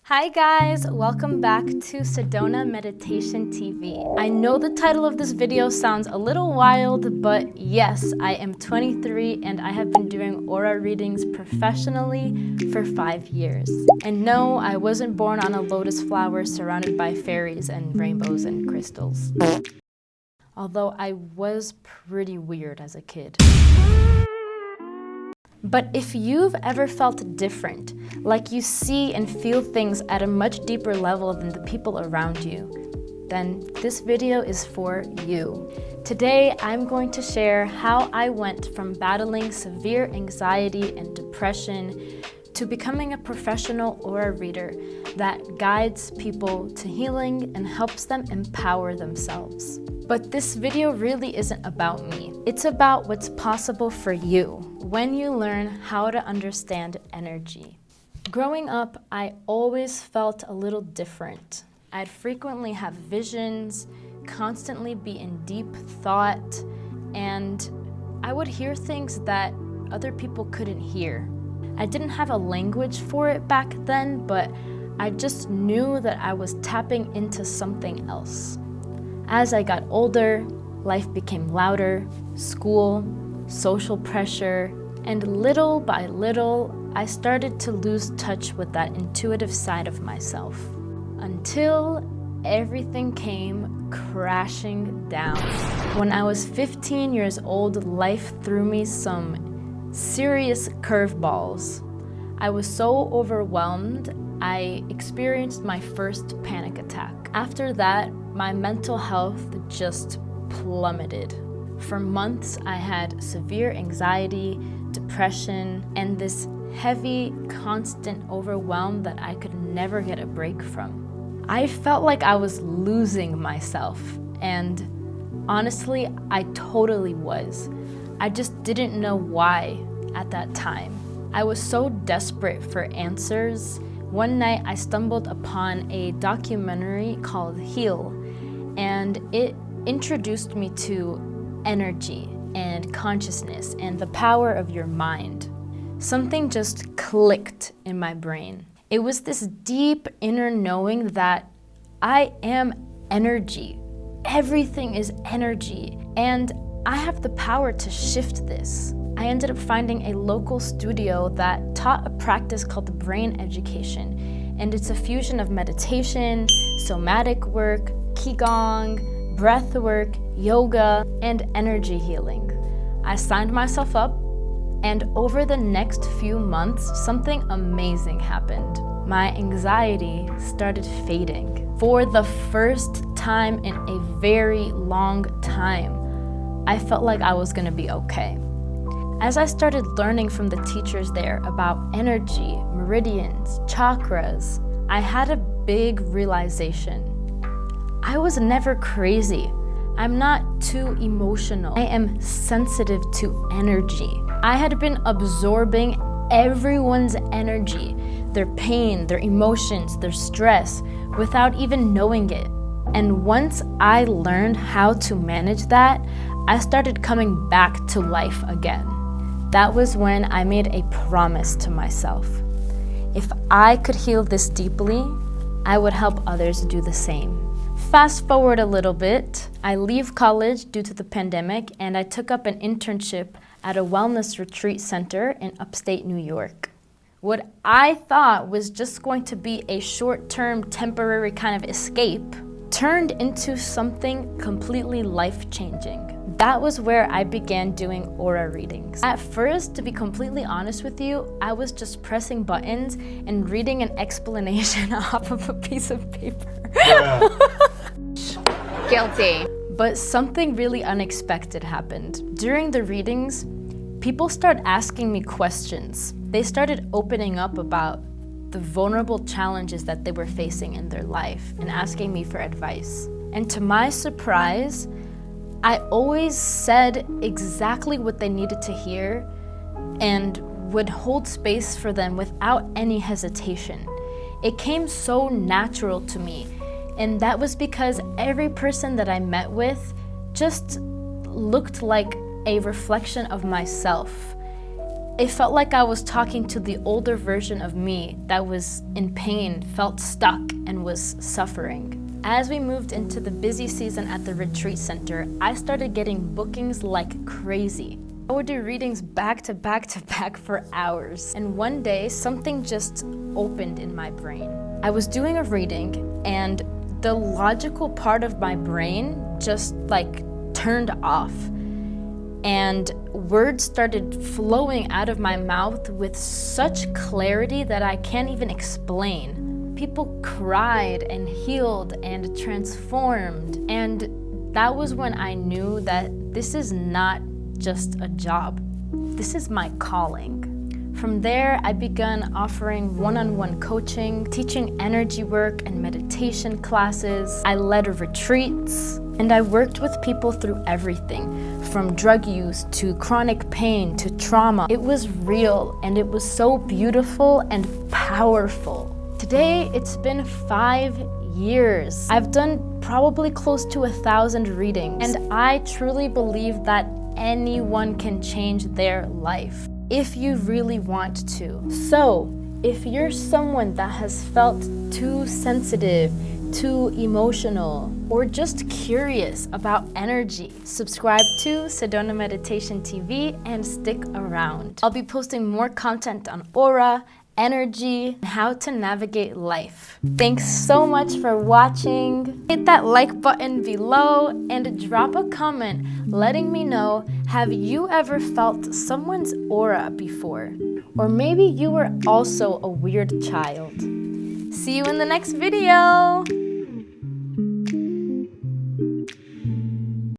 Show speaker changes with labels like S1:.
S1: Hi guys, welcome back to Sedona Meditation TV. I know the title of this video sounds a little wild, but yes, I am 23 and I have been doing aura readings professionally for 5 years. And no, I wasn't born on a lotus flower surrounded by fairies and rainbows and crystals. Although I was pretty weird as a kid. But if you've ever felt different, like you see and feel things at a much deeper level than the people around you, then this video is for you. Today, I'm going to share how I went from battling severe anxiety and depression to becoming a professional aura reader that guides people to healing and helps them empower themselves. But this video really isn't about me. It's about what's possible for you when you learn how to understand energy. Growing up, I always felt a little different. I'd frequently have visions, constantly be in deep thought, and I would hear things that other people couldn't hear. I didn't have a language for it back then, but I just knew that I was tapping into something else. As I got older, life became louder, school, social pressure, and little by little, I started to lose touch with that intuitive side of myself. Until everything came crashing down. When I was 15 years old, life threw me some serious curveballs. I was so overwhelmed, I experienced my first panic attack. After that, my mental health just plummeted. For months, I had severe anxiety, depression, and this heavy, constant overwhelm that I could never get a break from. I felt like I was losing myself, and honestly, I totally was. I just didn't know why at that time. I was so desperate for answers. One night, I stumbled upon a documentary called Heal, and it introduced me to energy and consciousness and the power of your mind. Something just clicked in my brain. It was this deep inner knowing that I am energy. Everything is energy, and I have the power to shift this. I ended up finding a local studio that taught a practice called the brain education, and it's a fusion of meditation, somatic work, qigong, breathwork, yoga, and energy healing. I signed myself up, and over the next few months, something amazing happened. My anxiety started fading. For the first time in a very long time, I felt like I was gonna be okay. As I started learning from the teachers there about energy, meridians, chakras, I had a big realization. I was never crazy. I'm not too emotional. I am sensitive to energy. I had been absorbing everyone's energy, their pain, their emotions, their stress, without even knowing it. And once I learned how to manage that, I started coming back to life again. That was when I made a promise to myself. If I could heal this deeply, I would help others do the same. Fast forward a little bit, I leave college due to the pandemic, and I took up an internship at a wellness retreat center in upstate New York. What I thought was just going to be a short-term, temporary kind of escape turned into something completely life-changing. That was where I began doing aura readings. At first, to be completely honest with you, I was just pressing buttons and reading an explanation off of a piece of paper. Yeah.
S2: Guilty.
S1: But something really unexpected happened. During the readings, people started asking me questions. They started opening up about the vulnerable challenges that they were facing in their life and asking me for advice. And to my surprise, I always said exactly what they needed to hear and would hold space for them without any hesitation. It came so natural to me, and that was because every person that I met with just looked like a reflection of myself. It felt like I was talking to the older version of me that was in pain, felt stuck, and was suffering. As we moved into the busy season at the retreat center, I started getting bookings like crazy. I would do readings back to back to back for hours. And one day, something just opened in my brain. I was doing a reading, and the logical part of my brain just turned off. And words started flowing out of my mouth with such clarity that I can't even explain. People cried and healed and transformed. And that was when I knew that this is not just a job. This is my calling. From there, I began offering one-on-one coaching, teaching energy work and meditation classes. I led retreats, and I worked with people through everything, from drug use to chronic pain to trauma. It was real, and it was so beautiful and powerful. Today, it's been 5 years. I've done probably close to 1,000 readings, and I truly believe that anyone can change their life if you really want to. So, if you're someone that has felt too sensitive, too emotional, or just curious about energy, subscribe to Sedona Meditation TV and stick around. I'll be posting more content on aura, energy, and how to navigate life. Thanks so much for watching. Hit that like button below and drop a comment letting me know, have you ever felt someone's aura before? Or maybe you were also a weird child. See you in the next video.